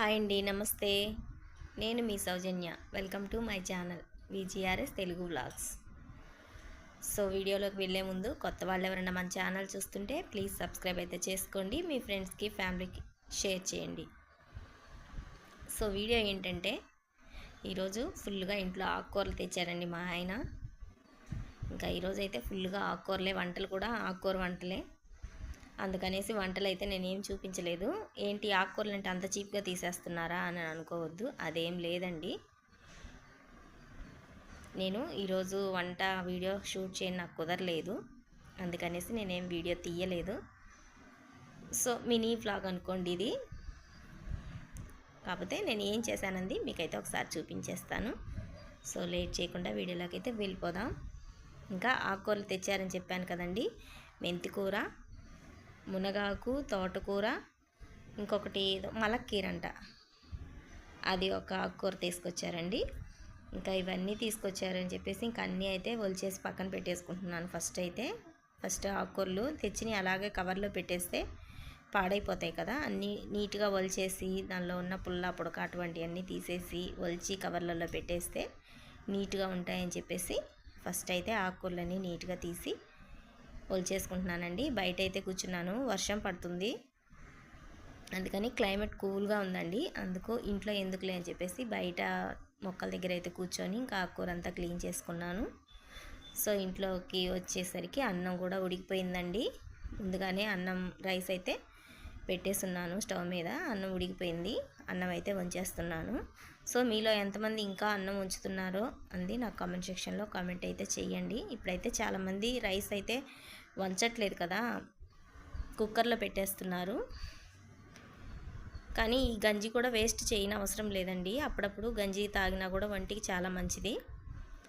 Hi అండి, నమస్తే. నేను మీ Soujanya. Welcome to my channel VGRS Telugu vlogs. వీడియోలోకి వెళ్ళే ముందు కొత్త వాళ్ళు ఎవరైనా మన ఛానల్ చూస్తుంటే ప్లీజ్ సబ్స్క్రైబ్ అయితే చేసుకోండి. మీ ఫ్రెండ్స్కి, ఫ్యామిలీకి షేర్ చేయండి. వీడియో ఏంటంటే, ఈరోజు ఫుల్గా ఇంట్లో ఆకుకూరలు తెచ్చారండి మా ఆయన. ఇంకా ఈరోజు అయితే ఫుల్గా ఆకుకూరలే, వంటలు కూడా ఆకుకూర వంటలే. అందుకనేసి వంటలు అయితే నేనేం చూపించలేదు. ఏంటి ఆకుకూరలు అంటే అంత చీప్గా తీసేస్తున్నారా అని అనుకోవద్దు, అదేం లేదండి. నేను ఈరోజు వంట వీడియో షూట్ చేయని నాకు కుదరలేదు, అందుకనేసి నేనేం వీడియో తీయలేదు. మినీ వ్లాగ్ అనుకోండి ఇది. కాకపోతే నేను ఏం చేశానంది మీకైతే ఒకసారి చూపించేస్తాను. లేట్ చేయకుండా వీడియోలోకి అయితే వెళ్ళిపోదాం. ఇంకా ఆకుకూరలు తెచ్చారని చెప్పాను కదండి. మెంతికూర, మునగాకు, తోటకూర, ఇంకొకటి మలక్కీర అంట, అది ఒక ఆకుకూర తీసుకొచ్చారండి. ఇంకా ఇవన్నీ తీసుకొచ్చారని చెప్పేసి ఇంకా అన్నీ అయితే ఒలిచేసి పక్కన పెట్టేసుకుంటున్నాను. ఫస్ట్ ఆకుకూరలు తెచ్చిని అలాగే కవర్లో పెట్టేస్తే పాడైపోతాయి కదా, అన్నీ నీట్గా ఒలిచేసి దానిలో ఉన్న పుల్ల పుడక అటువంటివన్నీ తీసేసి ఒలిచి కవర్లలో పెట్టేస్తే నీట్గా ఉంటాయని చెప్పేసి ఫస్ట్ అయితే ఆకుకూరలన్నీ నీట్గా తీసి ఒలిచేసుకుంటున్నానండి. బయట అయితే కూర్చున్నాను, వర్షం పడుతుంది, అందుకని క్లైమేట్ కూల్గా ఉందండి. అందుకు ఇంట్లో ఎందుకులే అని చెప్పేసి బయట మొక్కల దగ్గర అయితే కూర్చొని ఇంకా ఆకుకూర అంతా క్లీన్ చేసుకున్నాను. ఇంట్లోకి వచ్చేసరికి అన్నం కూడా ఉడికిపోయిందండి. ముందుగానే రైస్ అయితే పెట్టేస్తున్నాను స్టవ్ మీద. అన్నం ఉడికిపోయింది, అన్నం అయితే వంచేస్తున్నాను. మీలో ఎంతమంది ఇంకా అన్నం ఉంచుతున్నారో అంది నాకు కామెంట్ సెక్షన్లో కామెంట్ అయితే చేయండి. ఇప్పుడైతే చాలామంది రైస్ అయితే వంచట్లేదు కదా, కుక్కర్లో పెట్టేస్తున్నారు. కానీ ఈ గంజి కూడా వేస్ట్ చేయని అవసరం లేదండి. అప్పుడప్పుడు గంజి తాగినా కూడా ఒంటికి చాలా మంచిది.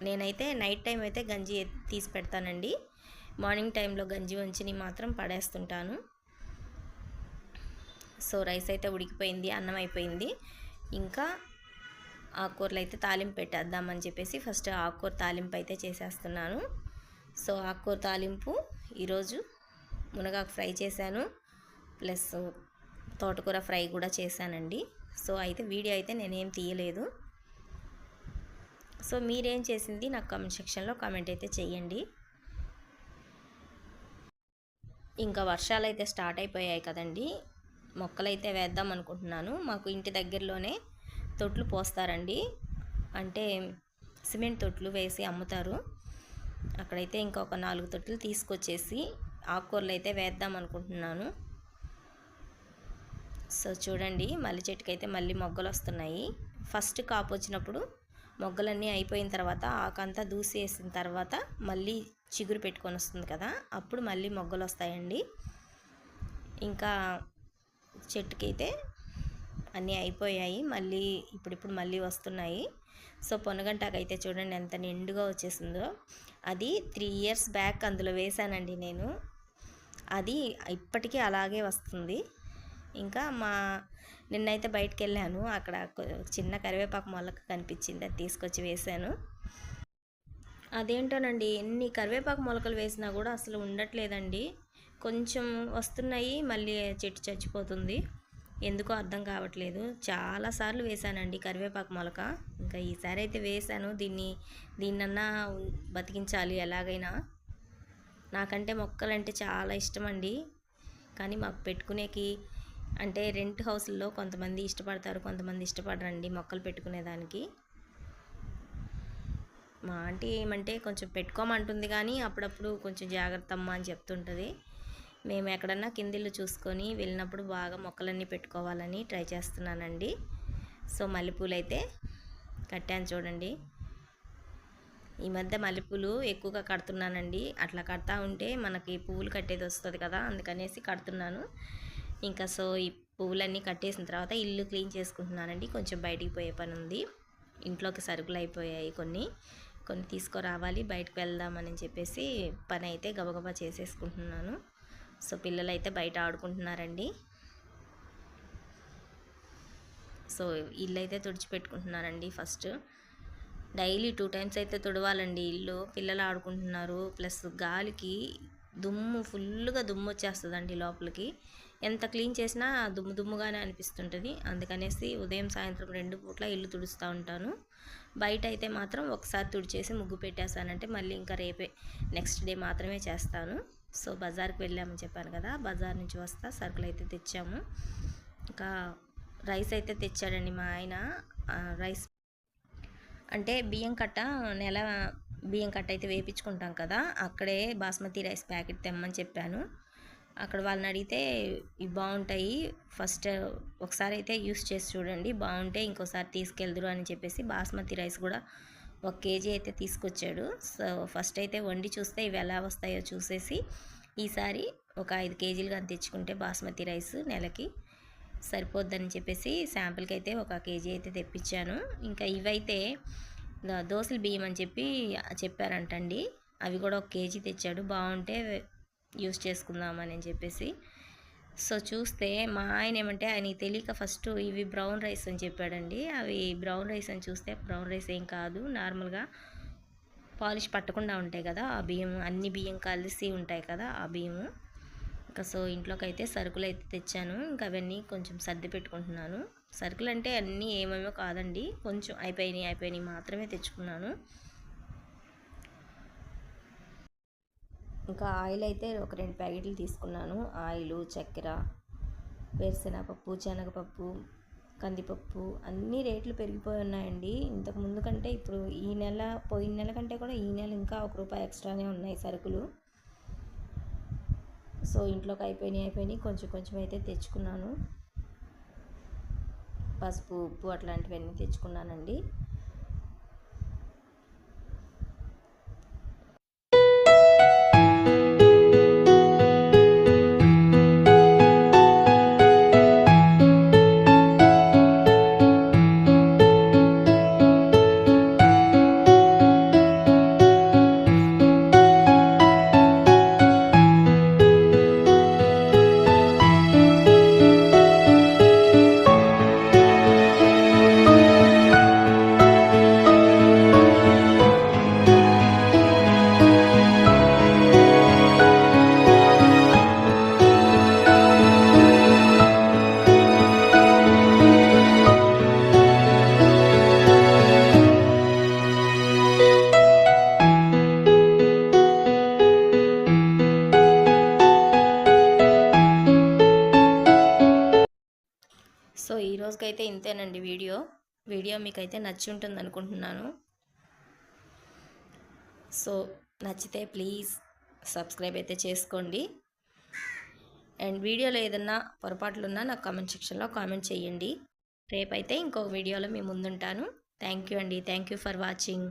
నేనైతే నైట్ టైం అయితే గంజి తీసి పెడతానండి. మార్నింగ్ టైంలో గంజి వంచిని మాత్రం పడేస్తుంటాను. రైస్ అయితే ఉడికిపోయింది, అన్నం అయిపోయింది. ఇంకా ఆకుకూరలు అయితే తాలింపు పెట్టేద్దామని చెప్పేసి ఫస్ట్ ఆకుకూర తాలింపు అయితే చేసేస్తున్నాను. ఆకుకూర తాలింపు ఈరోజు మునగాకు ఫ్రై చేశాను, ప్లస్ తోటకూర ఫ్రై కూడా చేశానండి. అయితే వీడియో అయితే నేనేం తీయలేదు. మీరేం చేసింది నాకు కామెంట్ సెక్షన్లో కామెంట్ అయితే చేయండి. ఇంకా వర్షాలు అయితే స్టార్ట్ అయిపోయాయి కదండి, మొక్కలైతే వేద్దాం అనుకుంటున్నాను. మాకు ఇంటి దగ్గరలోనే తొట్లు పోస్తారండి, అంటే సిమెంట్ తొట్లు వేసి అమ్ముతారు. అక్కడైతే ఇంకొక 4 తొట్లు తీసుకొచ్చేసి ఆకుకూరలు అయితే వేద్దాం అనుకుంటున్నాను. చూడండి, మల్లి చెట్టుకైతే మళ్ళీ మొగ్గలు వస్తున్నాయి. ఫస్ట్ కాపు వచ్చినప్పుడు మొగ్గలన్నీ అయిపోయిన తర్వాత ఆకంతా దూసేసిన తర్వాత మళ్ళీ చిగురు పెట్టుకొని వస్తుంది కదా, అప్పుడు మళ్ళీ మొగ్గలు వస్తాయండి. ఇంకా చెట్టుకైతే అన్నీ అయిపోయాయి, మళ్ళీ ఇప్పుడిప్పుడు మళ్ళీ వస్తున్నాయి. పొనగంటాకైతే చూడండి ఎంత నిండుగా వచ్చేసిందో. అది 3 ఇయర్స్ బ్యాక్ అందులో వేశానండి నేను, అది ఇప్పటికీ అలాగే వస్తుంది. ఇంకా నిన్నైతే బయటికి వెళ్ళాను, అక్కడ చిన్న కరివేపాకు మొలక కనిపించింది, అది తీసుకొచ్చి వేశాను. అదేంటోనండి, ఎన్ని కరివేపాకు మొలకలు వేసినా కూడా అసలు ఉండట్లేదండి. కొంచెం వస్తున్నాయి, మళ్ళీ చెట్టు చచ్చిపోతుంది. ఎందుకో అర్థం కావట్లేదు. చాలాసార్లు వేశానండి కరివేపాకు మొలక. ఇంకా ఈసారి అయితే వేశాను. దీన్నన్నా బతికించాలి ఎలాగైనా. నాకంటే మొక్కలంటే చాలా ఇష్టం అండి, కానీ మాకు పెట్టుకునేకి అంటే రెంట్ హౌస్లో కొంతమంది ఇష్టపడతారు, కొంతమంది ఇష్టపడరండి మొక్కలు పెట్టుకునేదానికి. మా ఆంటీ ఏమంటే కొంచెం పెట్టుకోమంటుంది, కానీ అప్పుడప్పుడు కొంచెం జాగ్రత్త అమ్మ అని చెప్తుంటుంది. మేము ఎక్కడన్నా కిందిల్లు చూసుకొని వెళ్ళినప్పుడు బాగా మొక్కలన్నీ పెట్టుకోవాలని ట్రై చేస్తున్నానండి. మల్లెపూలు అయితే కట్టాను చూడండి. ఈ మధ్య మల్లెపూలు ఎక్కువగా కడుతున్నానండి. అట్లా కడతా ఉంటే మనకి పువ్వులు కట్టేది వస్తుంది కదా, అందుకనేసి కడుతున్నాను. ఇంకా ఈ పువ్వులన్నీ కట్టేసిన తర్వాత ఇల్లు క్లీన్ చేసుకుంటున్నానండి. కొంచెం బయటికి పోయే పని ఉంది, ఇంట్లోకి సరుకులు అయిపోయాయి, కొన్ని తీసుకురావాలి, బయటకు వెళ్దామని చెప్పేసి పని అయితే గబగబా చేసేసుకుంటున్నాను. పిల్లలు అయితే బయట ఆడుకుంటున్నారండి. ఇల్లు అయితే తుడిచిపెట్టుకుంటున్నానండి. ఫస్ట్ డైలీ 2 టైమ్స్ అయితే తుడవాలండి ఇల్లు. పిల్లలు ఆడుకుంటున్నారు, ప్లస్ గాలికి ఫుల్గా దుమ్ము వచ్చేస్తుందండి లోపలికి. ఎంత క్లీన్ చేసినా దుమ్ము దుమ్ముగానే అనిపిస్తుంటుంది. అందుకనేసి ఉదయం సాయంత్రం 2 పూట్ల ఇల్లు తుడుస్తూ ఉంటాను. బయట అయితే మాత్రం ఒకసారి తుడిచేసి ముగ్గు పెట్టేసానంటే మళ్ళీ ఇంకా రేపే నెక్స్ట్ డే మాత్రమే చేస్తాను. సో బజార్కి వెళ్ళామని చెప్పాను కదా, బజార్ నుంచి వస్తా సరుకులు అయితే తెచ్చాము. ఇంకా రైస్ అయితే తెచ్చాడండి మా ఆయన. రైస్ అంటే బియ్యం కట్ట అయితే వేయించుకుంటాం కదా, అక్కడే బాస్మతి రైస్ ప్యాకెట్ తెమ్మని చెప్పాను. అక్కడ వాళ్ళని అడిగితే ఇవి బాగుంటాయి, ఫస్ట్ ఒకసారి అయితే యూస్ చేసి చూడండి, బాగుంటే ఇంకోసారి తీసుకెళ్దురు అని చెప్పేసి బాస్మతి రైస్ కూడా 1 కేజీ అయితే తీసుకొచ్చాడు. సో ఫస్ట్ అయితే వండి చూస్తే ఇవి ఎలా వస్తాయో చూసేసి ఈసారి ఒక 5 కేజీలు కానీ తెచ్చుకుంటే బాస్మతి రైస్ నెలకి సరిపోద్దని చెప్పేసి శాంపుల్కి అయితే 1 కేజీ అయితే తెప్పించాను. ఇంకా ఇవైతే దోసల బియ్యం అని చెప్పారంటండి, అవి కూడా 1 కేజీ తెచ్చాడు, బాగుంటే యూస్ చేసుకుందామని చెప్పేసి. సో చూస్తే మా ఆయన ఏమంటే ఆయనకి తెలియక ఫస్ట్ ఇవి బ్రౌన్ రైస్ అని చెప్పాడండి. అవి బ్రౌన్ రైస్ అని చూస్తే బ్రౌన్ రైస్ ఏం కాదు, నార్మల్గా పాలిష్ పట్టకుండా ఉంటాయి కదా ఆ బియ్యం, అన్ని బియ్యం కలిసి ఉంటాయి కదా ఆ బియ్యము. ఇంకా సో ఇంట్లోకి అయితే సరుకులు అయితే తెచ్చాను. ఇంకా అవన్నీ కొంచెం సర్ది పెట్టుకుంటున్నాను. సరుకులు అంటే అన్నీ ఏమేమో కాదండి, కొంచెం అయిపోయినాయి మాత్రమే తెచ్చుకున్నాను. ఇంకా ఆయిల్ అయితే ఒక 2 ప్యాకెట్లు తీసుకున్నాను. ఆయిలు, చక్కెర, వేరుశెనగపప్పు, శనగపప్పు, కందిపప్పు అన్నీ రేట్లు పెరిగిపోయి ఉన్నాయండి. ఇంతకు ముందు కంటే ఇప్పుడు పోయిన నెల కంటే కూడా ఈ నెల ఇంకా ₹1 ఎక్స్ట్రానే ఉన్నాయి సరుకులు. సో ఇంట్లోకి అయిపోయినాయి కొంచెం అయితే తెచ్చుకున్నాను. పసుపు, ఉప్పు అట్లాంటివన్నీ తెచ్చుకున్నానండి. సో ఈ రోజుకైతే ఇంతేనండి వీడియో మీకైతే నచ్చి ఉంటుంది అనుకుంటున్నాను. సో నచ్చితే ప్లీజ్ సబ్స్క్రైబ్ అయితే చేసుకోండి. అండ్ వీడియోలో ఏదన్నా పొరపాట్లున్నా నాకు కామెంట్ సెక్షన్లో కామెంట్ చేయండి. రేపైతే ఇంకొక వీడియోలో మీ ముందుంటాను. థ్యాంక్ యూ అండి. Thank you for watching.